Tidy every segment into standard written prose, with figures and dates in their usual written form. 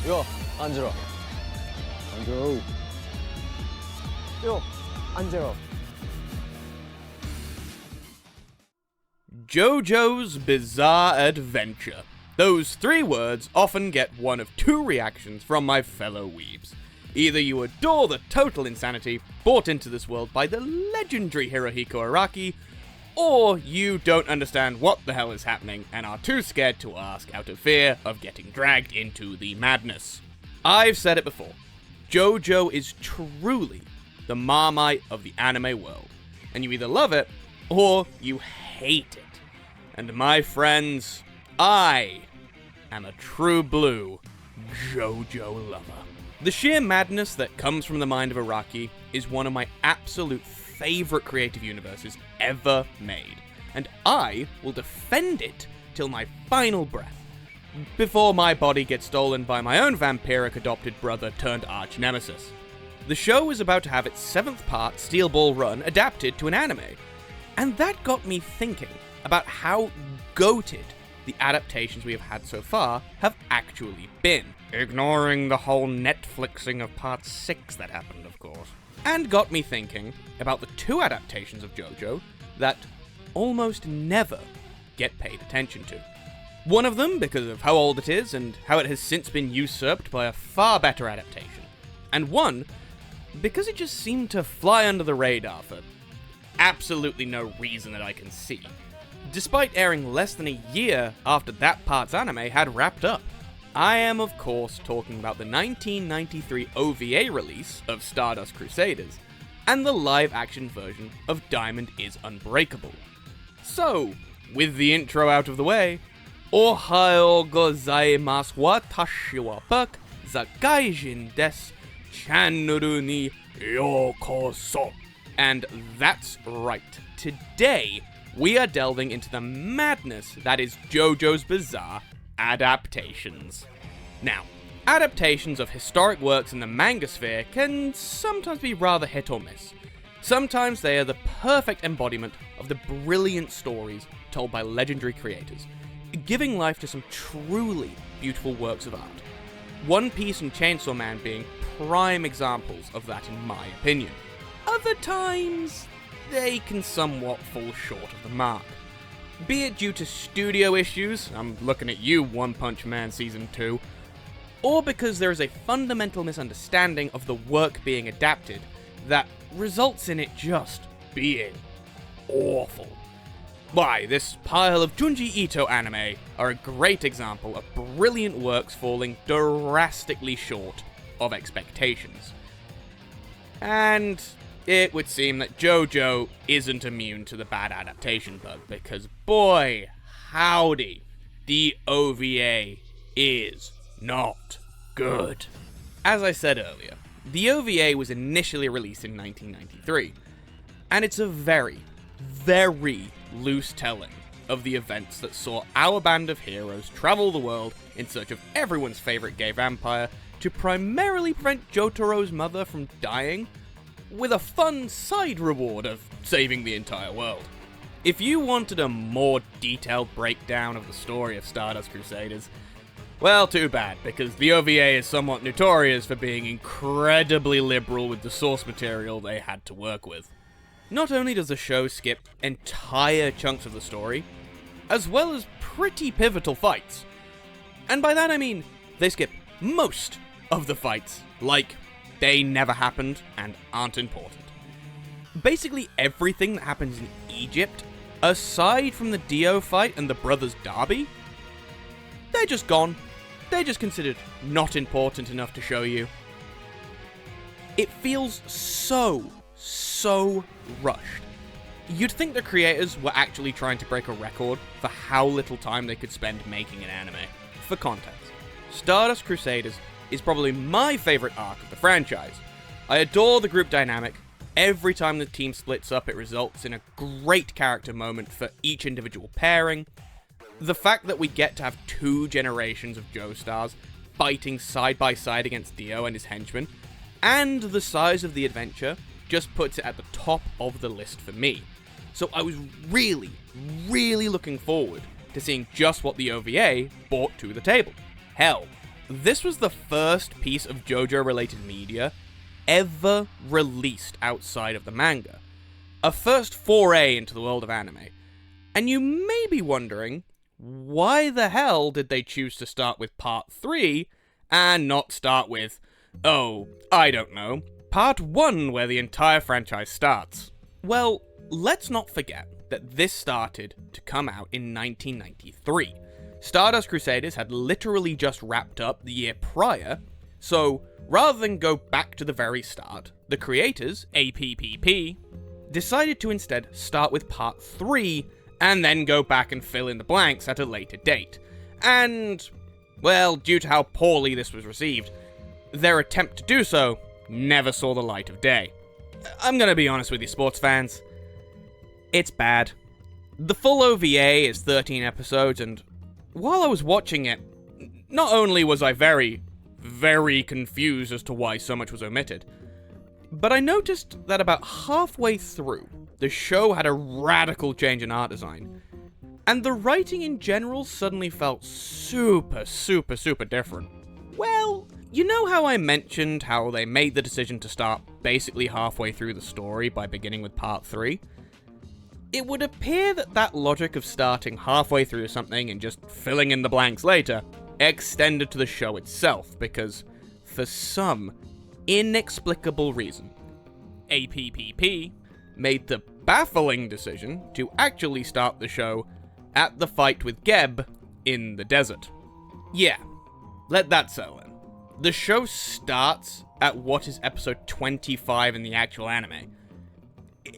야, 앉으라. 앉아. 야, 앉아라. JoJo's Bizarre Adventure. Those 3 words often get one of 2 reactions from my fellow weebs. Either you adore the total insanity brought into this world by the legendary Hirohiko Araki, or you don't understand what the hell is happening and are too scared to ask out of fear of getting dragged into the madness. I've said it before, JoJo is truly the Marmite of the anime world, and you either love it or you hate it. And my friends, I am a true blue JoJo lover. The sheer madness that comes from the mind of Araki is one of my absolute favorite creative universes ever made, and I will defend it till my final breath, before my body gets stolen by my own vampiric adopted brother turned arch nemesis. The show is about to have its 7th part Steel Ball run adapted to an anime, and that got me thinking about how goated the adaptations we have had so far have actually been, ignoring the whole Netflixing of part 6 that happened, of course. And got me thinking about the 2 adaptations of JoJo that almost never get paid attention to. One of them because of how old it is and how it has since been usurped by a far better adaptation. And one because it just seemed to fly under the radar for absolutely no reason that I can see, despite airing less than a year after that part's anime had wrapped up. I am, of course, talking about the 1993 OVA release of Stardust Crusaders, and the live-action version of Diamond is Unbreakable. So, with the intro out of the way, Ohayou gozaimasu, watashi wa Puck, zakaijin desu, channel ni yokoso. And that's right, today we are delving into the madness that is JoJo's Bizarre Adaptations. Now, adaptations of historic works in the manga sphere can sometimes be rather hit or miss. Sometimes they are the perfect embodiment of the brilliant stories told by legendary creators, giving life to some truly beautiful works of art. One Piece and Chainsaw Man being prime examples of that in my opinion. Other times, they can somewhat fall short of the mark. Be it due to studio issues, I'm looking at you, One Punch Man Season 2, or because there is a fundamental misunderstanding of the work being adapted that results in it just being awful. Why, this pile of Junji Ito anime are a great example of brilliant works falling drastically short of expectations. And it would seem that JoJo isn't immune to the bad adaptation bug, because boy, howdy, the OVA is not good. As I said earlier, the OVA was initially released in 1993, and it's a very, very loose telling of the events that saw our band of heroes travel the world in search of everyone's favorite gay vampire to primarily prevent Jotaro's mother from dying, with a fun side reward of saving the entire world. If you wanted a more detailed breakdown of the story of Stardust Crusaders, well, too bad, because the OVA is somewhat notorious for being incredibly liberal with the source material they had to work with. Not only does the show skip entire chunks of the story, as well as pretty pivotal fights. And by that I mean, they skip most of the fights, like they never happened and aren't important. Basically everything that happens in Egypt, aside from the Dio fight and the brothers Derby, they're just gone. They're just considered not important enough to show you. It feels so rushed. You'd think the creators were actually trying to break a record for how little time they could spend making an anime. For context, Stardust Crusaders is probably my favorite arc of the franchise. I adore the group dynamic. Every time the team splits up, it results in a great character moment for each individual pairing. The fact that we get to have 2 generations of Joestars fighting side by side against Dio and his henchmen, and the size of the adventure, just puts it at the top of the list for me. So I was really looking forward to seeing just what the OVA brought to the table. Hell, this was the first piece of JoJo-related media ever released outside of the manga. A first foray into the world of anime. And you may be wondering, why the hell did they choose to start with Part 3 and not start with, oh, I don't know, Part 1 where the entire franchise starts? Well, let's not forget that this started to come out in 1993. Stardust Crusaders had literally just wrapped up the year prior, so rather than go back to the very start, the creators, APPP, decided to instead start with Part 3 and then go back and fill in the blanks at a later date. And, well, due to how poorly this was received, their attempt to do so never saw the light of day. I'm gonna be honest with you, sports fans. It's bad. The full OVA is 13 episodes, and while I was watching it, not only was I very, very confused as to why so much was omitted, but I noticed that about halfway through, the show had a radical change in art design, and the writing in general suddenly felt super different. Well, you know how I mentioned how they made the decision to start basically halfway through the story by beginning with Part 3? It would appear that that logic of starting halfway through something and just filling in the blanks later extended to the show itself, because for some inexplicable reason, APPP made the baffling decision to actually start the show at the fight with Geb in the desert. Yeah, let that settle in. The show starts at what is episode 25 in the actual anime.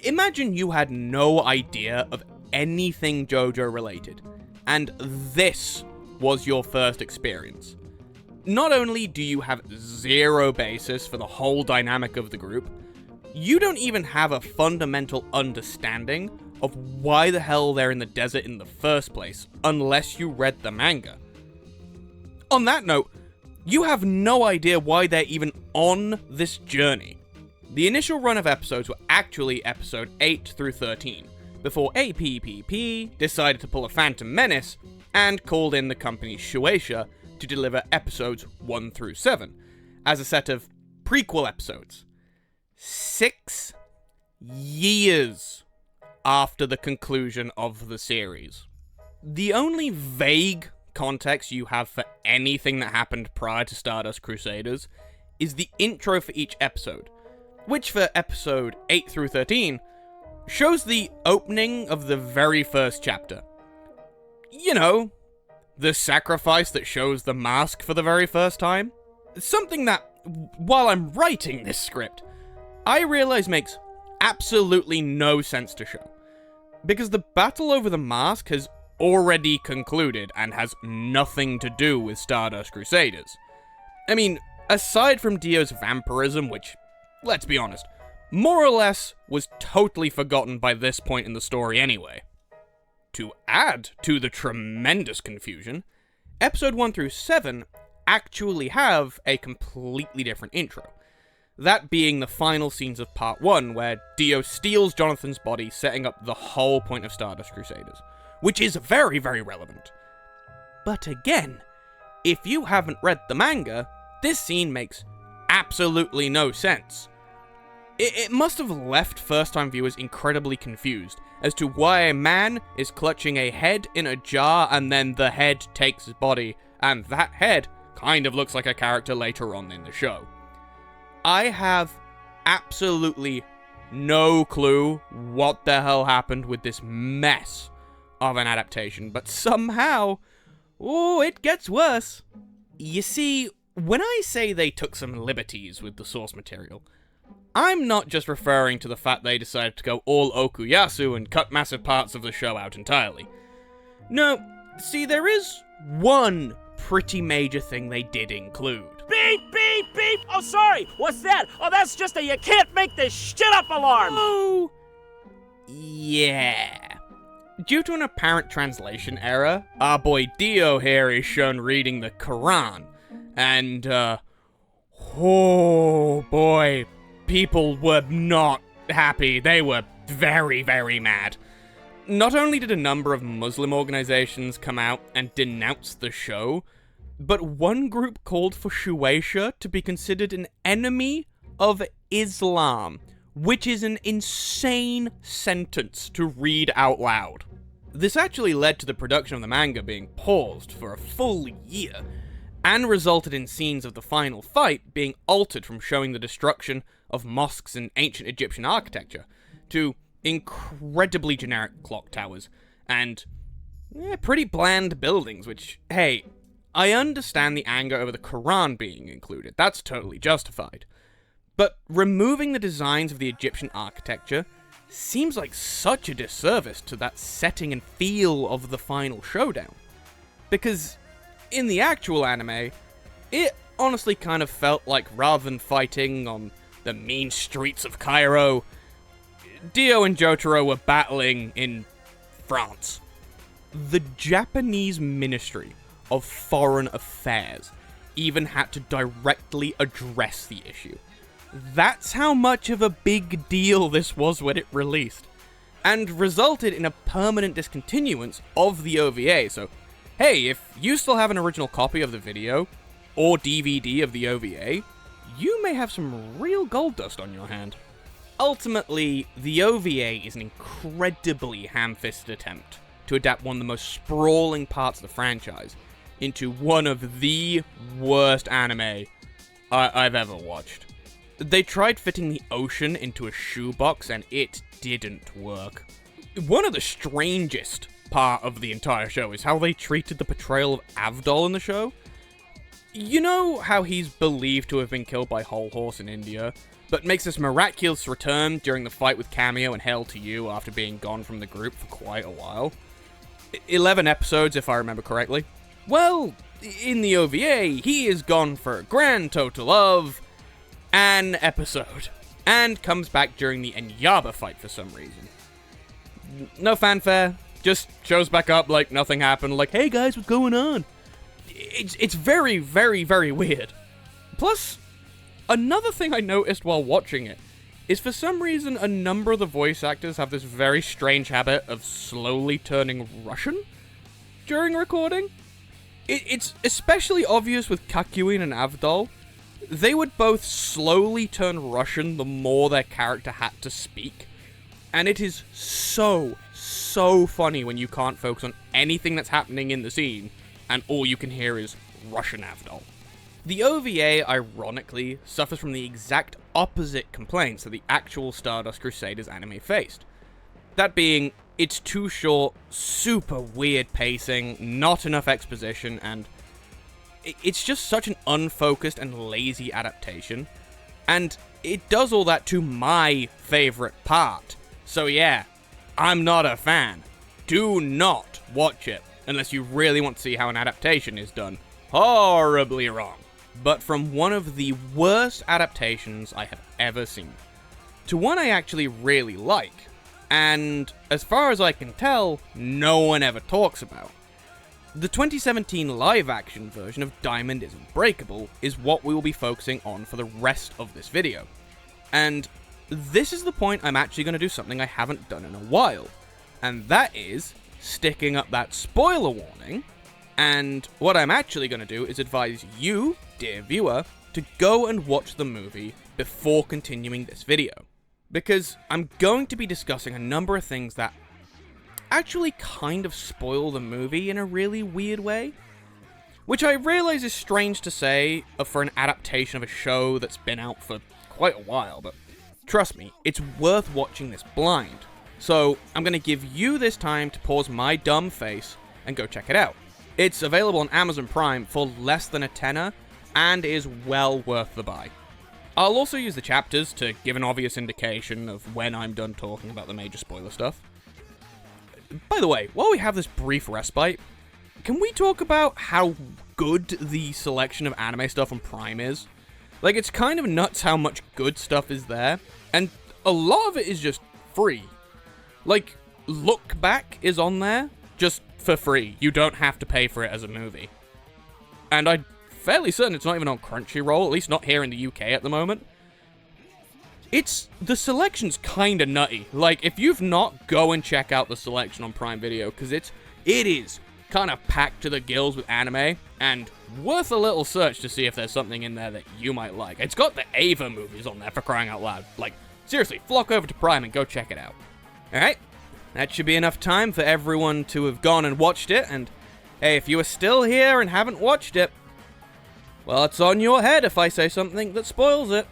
Imagine you had no idea of anything JoJo related, and this was your first experience. Not only do you have zero basis for the whole dynamic of the group, you don't even have a fundamental understanding of why the hell they're in the desert in the first place, unless you read the manga. On that note, you have no idea why they're even on this journey. The initial run of episodes were actually episode 8 through 13, before APPP decided to pull a Phantom Menace and called in the company Shueisha to deliver episodes 1 through 7, as a set of prequel episodes. 6 years after the conclusion of the series. The only vague context you have for anything that happened prior to Stardust Crusaders is the intro for each episode, which for episode 8 through 13 shows the opening of the very first chapter. You know, the sacrifice that shows the mask for the very first time. Something that, while I'm writing this script, I realize makes absolutely no sense to show. Because the battle over the mask has already concluded and has nothing to do with Stardust Crusaders. I mean, aside from Dio's vampirism, which, let's be honest, more or less was totally forgotten by this point in the story anyway. To add to the tremendous confusion, episode 1 through 7 actually have a completely different intro. That being the final scenes of part 1, where Dio steals Jonathan's body, setting up the whole point of Stardust Crusaders, which is very, very relevant. But again, if you haven't read the manga, this scene makes absolutely no sense. It must have left first-time viewers incredibly confused as to why a man is clutching a head in a jar and then the head takes his body, and that head kind of looks like a character later on in the show. I have absolutely no clue what the hell happened with this mess of an adaptation, but somehow, it gets worse. You see, when I say they took some liberties with the source material, I'm not just referring to the fact they decided to go all okuyasu and cut massive parts of the show out entirely. No, see, there is one pretty major thing they did include. Beep, beep, beep! Oh, sorry! What's that? Oh, that's just a you can't make this shit up alarm! Oh, yeah. Due to an apparent translation error, our boy Dio here is shown reading the Quran, and, oh boy, people were not happy. They were very, very mad. Not only did a number of Muslim organizations come out and denounce the show, but one group called for Shueisha to be considered an enemy of Islam, which is an insane sentence to read out loud. This actually led to the production of the manga being paused for a full year, and resulted in scenes of the final fight being altered from showing the destruction of mosques and ancient Egyptian architecture to incredibly generic clock towers and pretty bland buildings, which, hey, I understand the anger over the Quran being included, that's totally justified. But removing the designs of the Egyptian architecture seems like such a disservice to that setting and feel of the final showdown. Because in the actual anime, it honestly kind of felt like rather than fighting on the mean streets of Cairo, Dio and Jotaro were battling in France. The Japanese Ministry of Foreign Affairs even had to directly address the issue. That's how much of a big deal this was when it released, and resulted in a permanent discontinuance of the OVA. So, hey, if you still have an original copy of the video, or DVD of the OVA, you may have some real gold dust on your hand. Ultimately, the OVA is an incredibly ham-fisted attempt to adapt one of the most sprawling parts of the franchise into one of the worst anime I've ever watched. They tried fitting the ocean into a shoebox and it didn't work. One of the strangest part of the entire show is how they treated the portrayal of Avdol in the show. You know how he's believed to have been killed by Whole Horse in India, but makes this miraculous return during the fight with Cameo and Hail to You after being gone from the group for quite a while? 11 episodes, if I remember correctly. Well, in the OVA, he is gone for a grand total of an episode, and comes back during the Enyaba fight for some reason. No fanfare, just shows back up like nothing happened, like, hey guys, what's going on? It's very, very, very weird. Plus, another thing I noticed while watching it is for some reason a number of the voice actors have this very strange habit of slowly turning Russian during recording. It's especially obvious with Kakyoin and Avdol. They would both slowly turn Russian the more their character had to speak. And it is so funny when you can't focus on anything that's happening in the scene, and all you can hear is Russian Avdol. The OVA, ironically, suffers from the exact opposite complaints that the actual Stardust Crusaders anime faced. That being, it's too short, super weird pacing, not enough exposition, and it's just such an unfocused and lazy adaptation, and it does all that to my favorite part. So yeah, I'm not a fan. Do not watch it, unless you really want to see how an adaptation is done horribly wrong. But from one of the worst adaptations I have ever seen, to one I actually really like, and as far as I can tell, no one ever talks about. The 2017 live-action version of Diamond is Unbreakable is what we will be focusing on for the rest of this video. And this is the point I'm actually going to do something I haven't done in a while, and that is sticking up that spoiler warning, and what I'm actually going to do is advise you, dear viewer, to go and watch the movie before continuing this video. Because I'm going to be discussing a number of things that actually kind of spoil the movie in a really weird way. Which I realize is strange to say for an adaptation of a show that's been out for quite a while, but trust me, it's worth watching this blind. So I'm going to give you this time to pause my dumb face and go check it out. It's available on Amazon Prime for less than a tenner, and is well worth the buy. I'll also use the chapters to give an obvious indication of when I'm done talking about the major spoiler stuff. By the way, while we have this brief respite, can we talk about how good the selection of anime stuff on Prime is? Like, it's kind of nuts how much good stuff is there, and a lot of it is just free. Like, Look Back is on there, just for free. You don't have to pay for it as a movie. And I'm fairly certain it's not even on Crunchyroll, at least not here in the UK at the moment. The selection's kinda nutty. Like, if you've not, go and check out the selection on Prime Video, because it is kind of packed to the gills with anime, and worth a little search to see if there's something in there that you might like. It's got the Ava movies on there, for crying out loud. Like, seriously, flock over to Prime and go check it out. Alright, that should be enough time for everyone to have gone and watched it, and hey, if you are still here and haven't watched it, well, it's on your head if I say something that spoils it.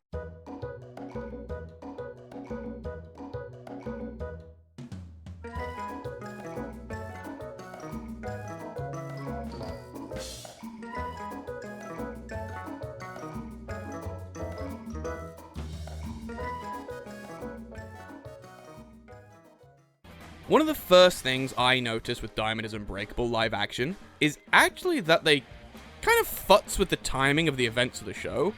One of the first things I noticed with Diamond is Unbreakable live action is actually that they kind of futz with the timing of the events of the show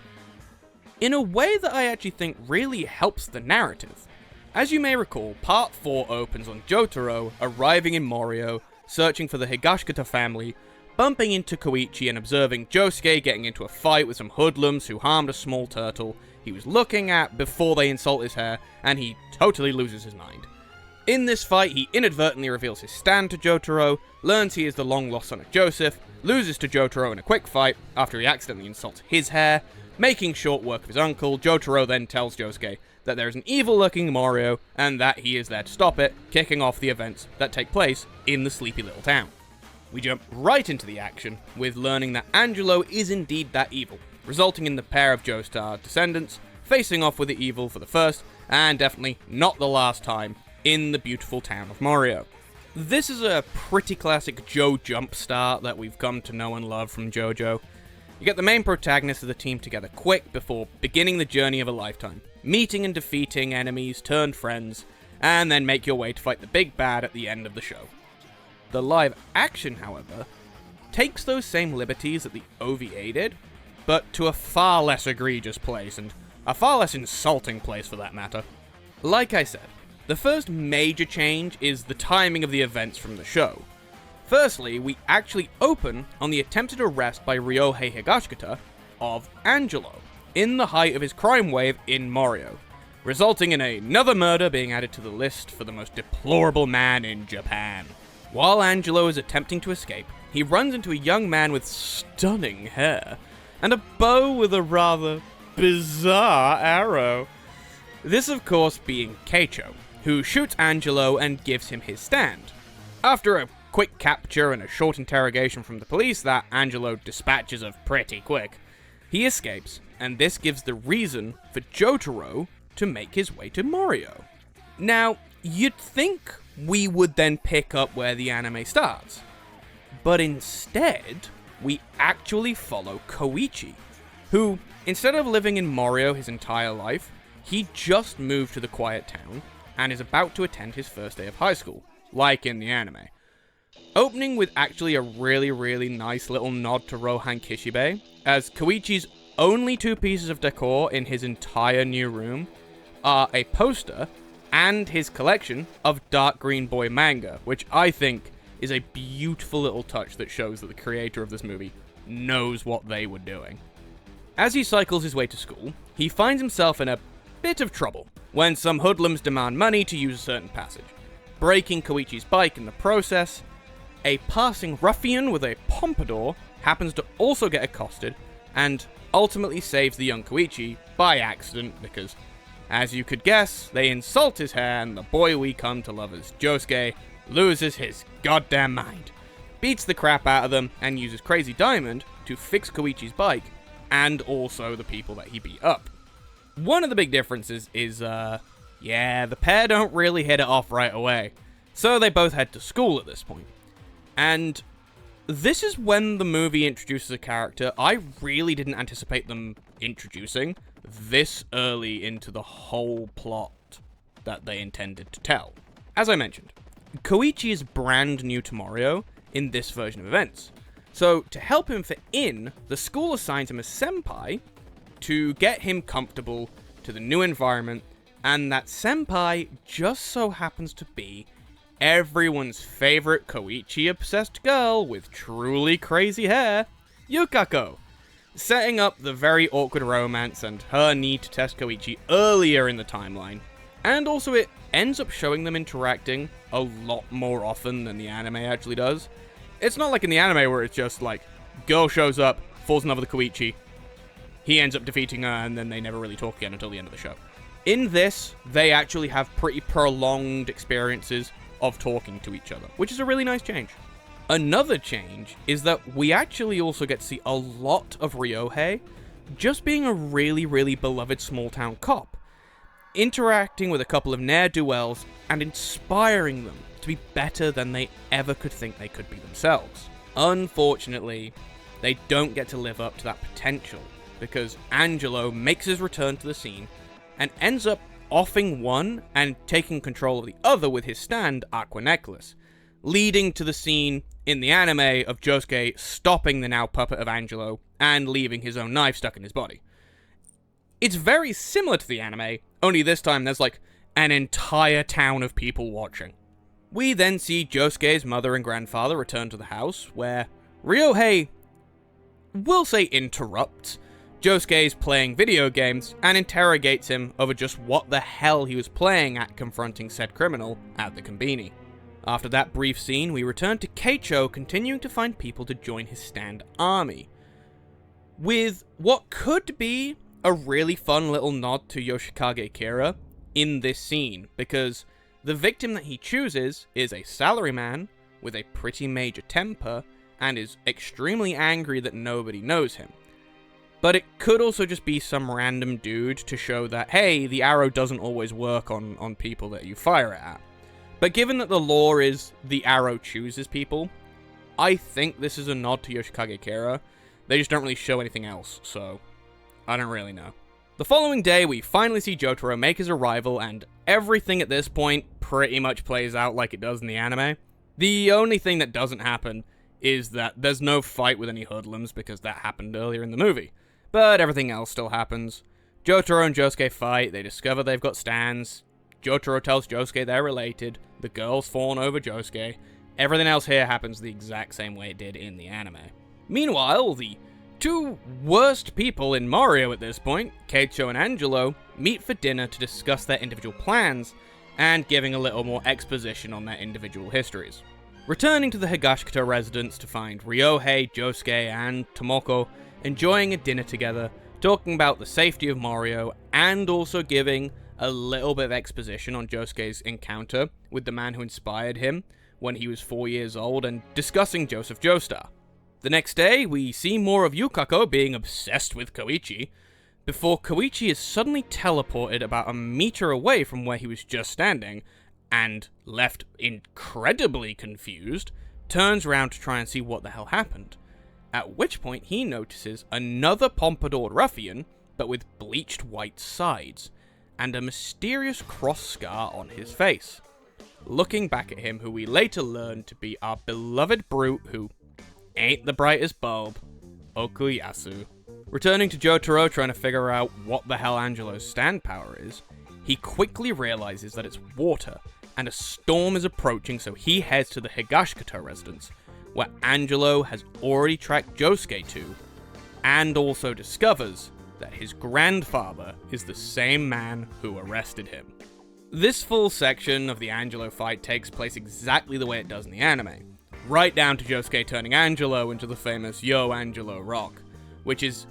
in a way that I actually think really helps the narrative. As you may recall, Part 4 opens on Jotaro arriving in Morio, searching for the Higashikata family, bumping into Koichi and observing Josuke getting into a fight with some hoodlums who harmed a small turtle he was looking at before they insult his hair, and he totally loses his mind. In this fight, he inadvertently reveals his stand to Jotaro, learns he is the long-lost son of Joseph, loses to Jotaro in a quick fight after he accidentally insults his hair. Making short work of his uncle, Jotaro then tells Josuke that there is an evil-looking Morio and that he is there to stop it, kicking off the events that take place in the sleepy little town. We jump right into the action, with learning that Angelo is indeed that evil, resulting in the pair of Joestar descendants facing off with the evil for the first, and definitely not the last time, in the beautiful town of Morio. This is a pretty classic Joe jump start that we've come to know and love from Jojo. You get the main protagonists of the team together quick before beginning the journey of a lifetime, meeting and defeating enemies turned friends, and then make your way to fight the big bad at the end of the show. The live action, however, takes those same liberties that the OVA did, but to a far less egregious place, and a far less insulting place for that matter. Like I said, the first major change is the timing of the events from the show. Firstly, we actually open on the attempted arrest by Ryohei Higashikata of Angelo, in the height of his crime wave in Morio, resulting in another murder being added to the list for the most deplorable man in Japan. While Angelo is attempting to escape, he runs into a young man with stunning hair, and a bow with a rather bizarre arrow. This, of course, being Keicho, who shoots Angelo and gives him his stand. After a quick capture and a short interrogation from the police that Angelo dispatches of pretty quick, he escapes, and this gives the reason for Jotaro to make his way to Morio. Now, you'd think we would then pick up where the anime starts, but instead, we actually follow Koichi, who, instead of living in Morio his entire life, he just moved to the quiet town and is about to attend his first day of high school, like in the anime. Opening with actually a really nice little nod to Rohan Kishibe, as Koichi's only two pieces of decor in his entire new room are a poster and his collection of Dark Green Boy manga, which I think is a beautiful little touch that shows that the creator of this movie knows what they were doing. As he cycles his way to school, he finds himself in a bit of trouble when some hoodlums demand money to use a certain passage, breaking Koichi's bike in the process. A passing ruffian with a pompadour happens to also get accosted and ultimately saves the young Koichi by accident because, as you could guess, they insult his hair and the boy we come to love as Josuke loses his goddamn mind, beats the crap out of them, and uses Crazy Diamond to fix Koichi's bike and also the people that he beat up. One of the big differences is, the pair don't really hit it off right away, so they both head to school at this point. And this is when the movie introduces a character I really didn't anticipate them introducing this early into the whole plot that they intended to tell. As I mentioned, Koichi is brand new to Morio in this version of events, so to help him fit in, the school assigns him a senpai to get him comfortable to the new environment, and that senpai just so happens to be everyone's favorite Koichi-obsessed girl with truly crazy hair, Yukako, setting up the very awkward romance and her need to test Koichi earlier in the timeline. And also it ends up showing them interacting a lot more often than the anime actually does. It's not like in the anime where it's just like, girl shows up, falls in love with Koichi, he ends up defeating her, and then they never really talk again until the end of the show. In this, they actually have pretty prolonged experiences of talking to each other, which is a really nice change. Another change is that we actually also get to see a lot of Ryohei just being a really, really beloved small-town cop, interacting with a couple of ne'er-do-wells and inspiring them to be better than they ever could think they could be themselves. Unfortunately, they don't get to live up to that potential, because Angelo makes his return to the scene and ends up offing one and taking control of the other with his stand, Aqua Necklace, leading to the scene in the anime of Josuke stopping the now puppet of Angelo and leaving his own knife stuck in his body. It's very similar to the anime, only this time there's like an entire town of people watching. We then see Josuke's mother and grandfather return to the house, where Ryohei, we'll say, interrupts Josuke's playing video games and interrogates him over just what the hell he was playing at confronting said criminal at the Konbini. After that brief scene, we return to Keicho continuing to find people to join his stand army, with what could be a really fun little nod to Yoshikage Kira in this scene, because the victim that he chooses is a salaryman with a pretty major temper and is extremely angry that nobody knows him. But it could also just be some random dude to show that, hey, the arrow doesn't always work on people that you fire it at. But given that the lore is the arrow chooses people, I think this is a nod to Yoshikage Kira. They just don't really show anything else, so I don't really know. The following day, we finally see Jotaro make his arrival, and everything at this point pretty much plays out like it does in the anime. The only thing that doesn't happen is that there's no fight with any hoodlums, because that happened earlier in the movie. But everything else still happens. Jotaro and Josuke fight, they discover they've got stands. Jotaro tells Josuke they're related, the girls fawn over Josuke. Everything else here happens the exact same way it did in the anime. Meanwhile, the two worst people in Mario at this point, Keicho and Angelo, meet for dinner to discuss their individual plans, and giving a little more exposition on their individual histories. Returning to the Higashikata residence to find Ryohei, Josuke, and Tomoko enjoying a dinner together, talking about the safety of Mario, and also giving a little bit of exposition on Josuke's encounter with the man who inspired him when he was 4 years old, and discussing Joseph Joestar. The next day, we see more of Yukako being obsessed with Koichi, before Koichi is suddenly teleported about a meter away from where he was just standing, and, left incredibly confused, turns around to try and see what the hell happened. At which point he notices another pompadoured ruffian, but with bleached white sides, and a mysterious cross scar on his face. Looking back at him, who we later learn to be our beloved brute who ain't the brightest bulb, Okuyasu. Returning to Jotaro trying to figure out what the hell Angelo's stand power is, he quickly realizes that it's water, and a storm is approaching, so he heads to the Higashikata residence, where Angelo has already tracked Josuke to, and also discovers that his grandfather is the same man who arrested him. This full section of the Angelo fight takes place exactly the way it does in the anime, right down to Josuke turning Angelo into the famous Yo Angelo rock, which is,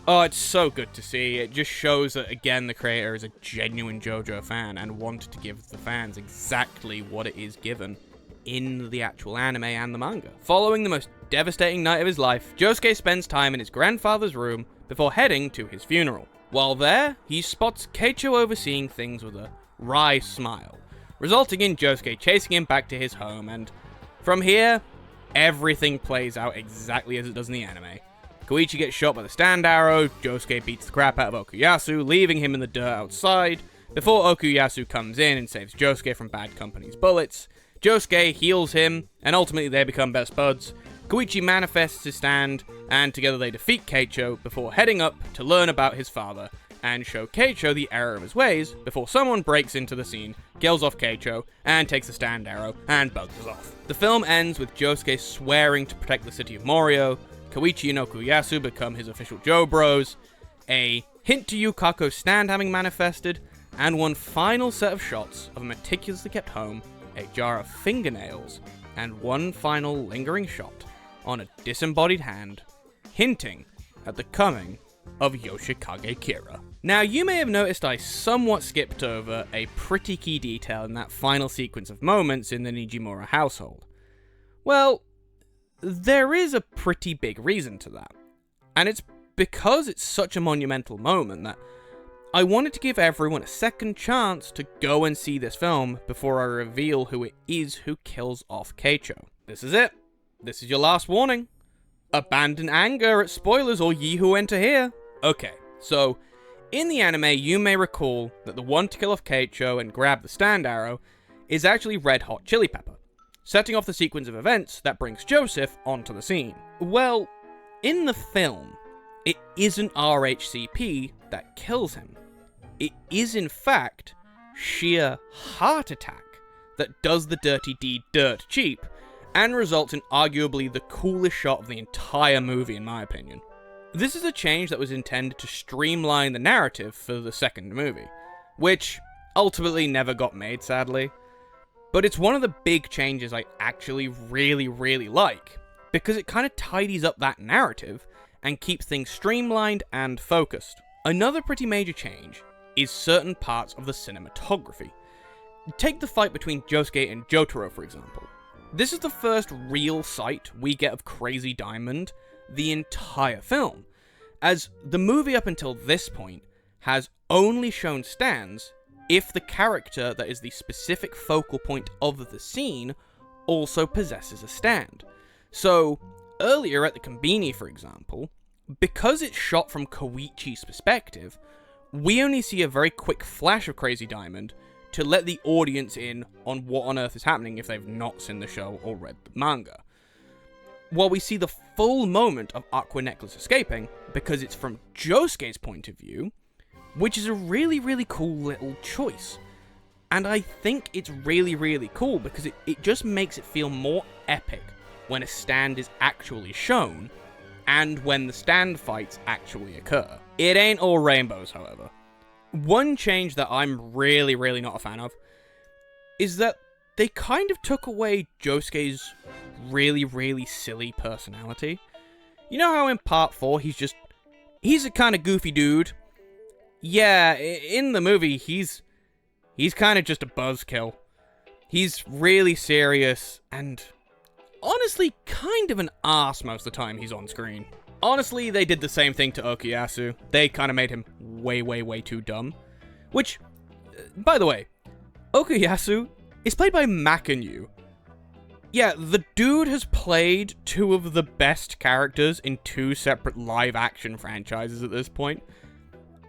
oh, it's so good to see. It just shows that, again, the creator is a genuine Jojo fan and wanted to give the fans exactly what it is given in the actual anime and the manga. Following the most devastating night of his life, Josuke spends time in his grandfather's room before heading to his funeral. While there, he spots Keicho overseeing things with a wry smile, resulting in Josuke chasing him back to his home, and from here, everything plays out exactly as it does in the anime. Koichi gets shot by the stand arrow, Josuke beats the crap out of Okuyasu, leaving him in the dirt outside, before Okuyasu comes in and saves Josuke from Bad Company's bullets. Josuke heals him, and ultimately they become best buds. Koichi manifests his stand, and together they defeat Keicho before heading up to learn about his father, and show Keicho the error of his ways, before someone breaks into the scene, kills off Keicho, and takes the stand arrow, and bugs off. The film ends with Josuke swearing to protect the city of Morio, Koichi and Okuyasu become his official Joe Bros, a hint to Yukako's stand having manifested, and one final set of shots of a meticulously kept home, a jar of fingernails, and one final lingering shot on a disembodied hand, hinting at the coming of Yoshikage Kira. Now, you may have noticed I somewhat skipped over a pretty key detail in that final sequence of moments in the Nijimura household. Well, there is a pretty big reason to that, and it's because it's such a monumental moment that I wanted to give everyone a second chance to go and see this film before I reveal who it is who kills off Keicho. This is it. This is your last warning. Abandon anger at spoilers or ye who enter here. Okay, so in the anime you may recall that the one to kill off Keicho and grab the stand arrow is actually Red Hot Chili Pepper, setting off the sequence of events that brings Joseph onto the scene. Well, in the film, it isn't RHCP that kills him. It is in fact sheer heart attack that does the dirty deed dirt cheap and results in arguably the coolest shot of the entire movie in my opinion. This is a change that was intended to streamline the narrative for the second movie, which ultimately never got made sadly, but it's one of the big changes I actually really like, because it kind of tidies up that narrative and keeps things streamlined and focused. Another pretty major change is certain parts of the cinematography. Take the fight between Josuke and Jotaro, for example. This is the first real sight we get of Crazy Diamond the entire film, as the movie up until this point has only shown stands if the character that is the specific focal point of the scene also possesses a stand. So, earlier at the Konbini, for example, because it's shot from Koichi's perspective, we only see a very quick flash of Crazy Diamond to let the audience in on what on earth is happening if they've not seen the show or read the manga. While we see the full moment of Aqua Necklace escaping, because it's from Josuke's point of view, which is a really cool little choice. And I think it's really cool because it just makes it feel more epic when a stand is actually shown, and when the stand fights actually occur. It ain't all rainbows, however. One change that I'm really not a fan of is that they kind of took away Josuke's really silly personality. You know how in part 4 he's a kind of goofy dude? Yeah, in the movie he's kind of just a buzzkill. He's really serious and honestly kind of an arse most of the time he's on screen. Honestly, they did the same thing to Okuyasu. They kind of made him way too dumb. Which, by the way, Okuyasu is played by Makanyu. Yeah, the dude has played two of the best characters in two separate live-action franchises at this point.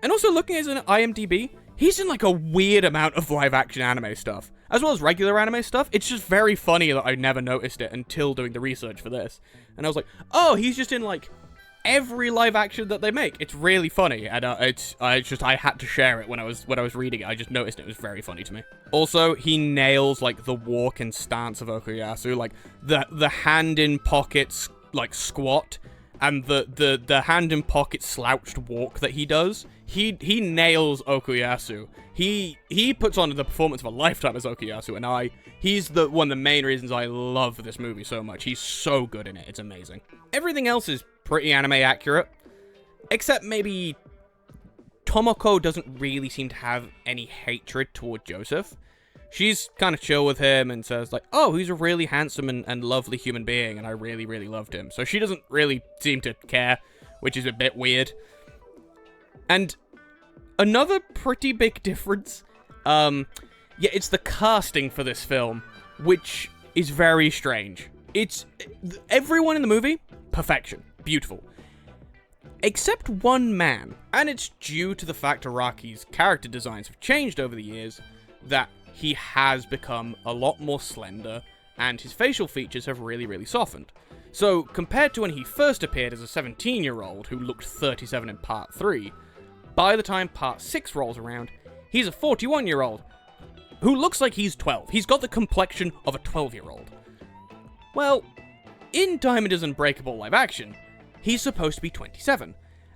And also, looking at his IMDb, he's in like a weird amount of live-action anime stuff, as well as regular anime stuff. It's just very funny that I never noticed it until doing the research for this. And I was like, oh, he's just in like every live action that they make. It's really funny, and I had to share it when I was reading it. I just noticed it was very funny to me. Also, he nails like the walk and stance of Okuyasu, like the hand in pockets like squat, and the hand in pocket slouched walk that he does. He nails Okuyasu. He puts on the performance of a lifetime as Okuyasu, and he's one of the main reasons I love this movie so much. He's so good in it. It's amazing. Everything else is pretty anime accurate, except maybe Tomoko doesn't really seem to have any hatred toward Joseph. She's kind of chill with him and says like, oh, he's a really handsome and lovely human being, and I really loved him. So she doesn't really seem to care, which is a bit weird. And another pretty big difference, it's the casting for this film, which is very strange. It's everyone in the movie, perfection, beautiful. Except one man, and it's due to the fact Araki's character designs have changed over the years, that he has become a lot more slender, and his facial features have really softened. So, compared to when he first appeared as a 17-year-old who looked 37 in Part 3, by the time Part 6 rolls around, he's a 41-year-old who looks like he's 12. He's got the complexion of a 12-year-old. Well, in Diamond is Unbreakable live action, he's supposed to be 27,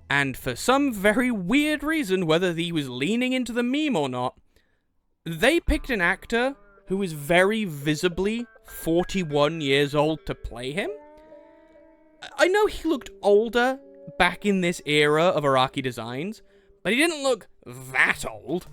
and for some very weird reason, whether he was leaning into the meme or not, they picked an actor who is very visibly 41 years old to play him. I know he looked older back in this era of Araki designs, but he didn't look that old.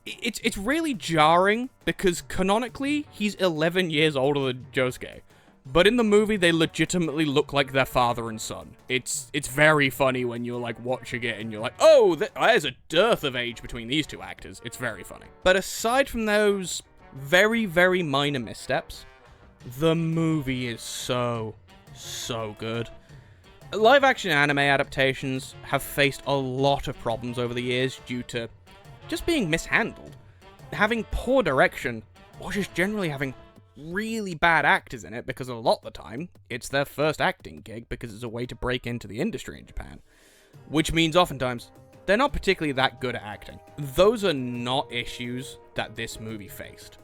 It's really jarring because canonically he's 11 years older than Josuke, but in the movie they legitimately look like their father and son. It's very funny when you're like watching it and you're like, oh, there's a dearth of age between these two actors. It's very funny. But aside from those very, very minor missteps, the movie is so good. Live action anime adaptations have faced a lot of problems over the years due to just being mishandled, having poor direction, or just generally having really bad actors in it, because a lot of the time, it's their first acting gig because it's a way to break into the industry in Japan. Which means oftentimes, they're not particularly that good at acting. Those are not issues that this movie faced.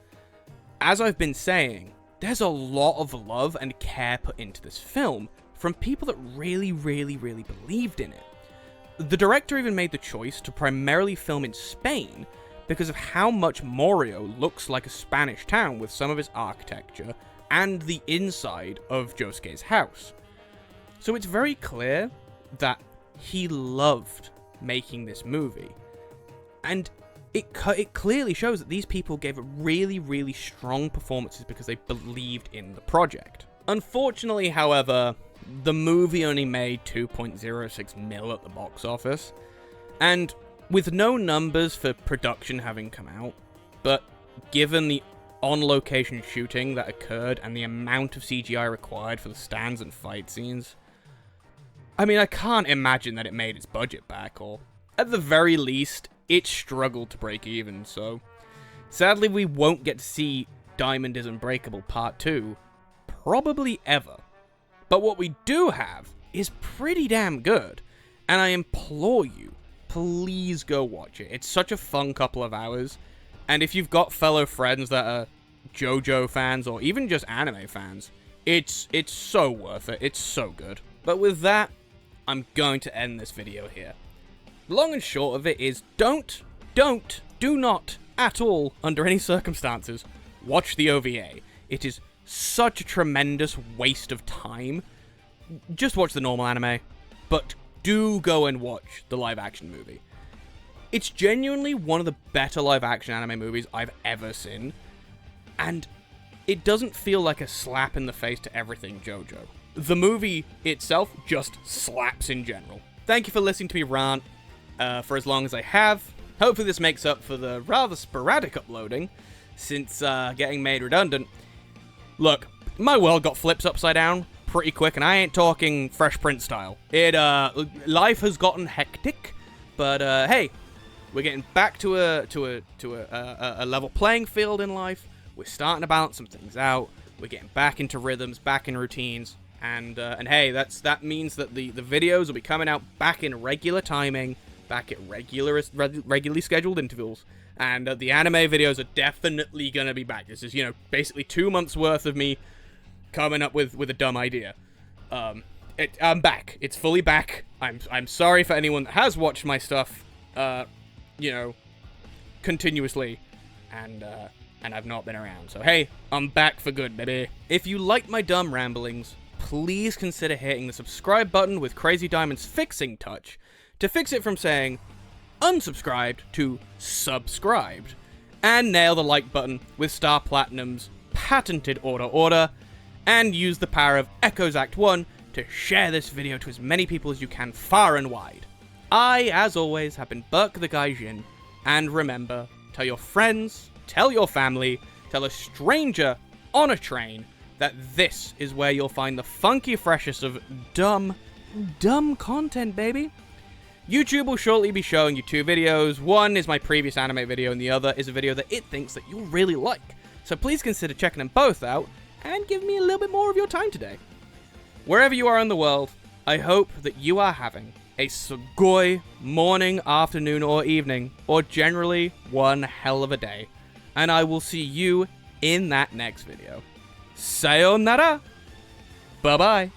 As I've been saying, there's a lot of love and care put into this film from people that really, really, really believed in it. The director even made the choice to primarily film in Spain because of how much Morio looks like a Spanish town with some of his architecture and the inside of Josuke's house. So it's very clear that he loved making this movie. And it clearly shows that these people gave really, really strong performances because they believed in the project. Unfortunately, however, the movie only made 2.06 mil at the box office, and with no numbers for production having come out, but given the on-location shooting that occurred and the amount of CGI required for the stands and fight scenes, I mean, I can't imagine that it made its budget back, or at the very least, it struggled to break even, so sadly we won't get to see Diamond is Unbreakable Part 2, probably ever. But what we do have is pretty damn good, and I implore you, please go watch it. It's such a fun couple of hours, and if you've got fellow friends that are Jojo fans or even just anime fans, it's so worth it. It's so good. But with that, I'm going to end this video here. Long and short of it is do not at all, under any circumstances, watch the OVA. It is such a tremendous waste of time. Just watch the normal anime, but do go and watch the live action movie. It's genuinely one of the better live action anime movies I've ever seen, and it doesn't feel like a slap in the face to everything Jojo. The movie itself just slaps in general. Thank you for listening to me rant for as long as I have. Hopefully this makes up for the rather sporadic uploading since getting made redundant. Look, my world got flipped upside down pretty quick, and I ain't talking Fresh Prince style. Life has gotten hectic, but hey, we're getting back to a level playing field in life. We're starting to balance some things out. We're getting back into rhythms, back in routines, and hey, that means that the videos will be coming out back in regular timing, back at regularly scheduled intervals. And the anime videos are definitely going to be back. This is, basically 2 months worth of me coming up with a dumb idea. I'm back. It's fully back. I'm sorry for anyone that has watched my stuff, continuously, and I've not been around. So hey, I'm back for good, baby. If you like my dumb ramblings, please consider hitting the subscribe button with Crazy Diamond's fixing touch to fix it from saying unsubscribed to subscribed, and nail the like button with Star Platinum's patented order, and use the power of Echoes Act 1 to share this video to as many people as you can far and wide. I, as always, have been Burke the Gaijin, and remember, tell your friends, tell your family, tell a stranger on a train that this is where you'll find the funky freshest of dumb content, baby. YouTube will shortly be showing you 2 videos. One is my previous anime video, and the other is a video that it thinks that you'll really like. So please consider checking them both out, and give me a little bit more of your time today. Wherever you are in the world, I hope that you are having a sugoi morning, afternoon, or evening, or generally one hell of a day. And I will see you in that next video. Sayonara! Bye-bye!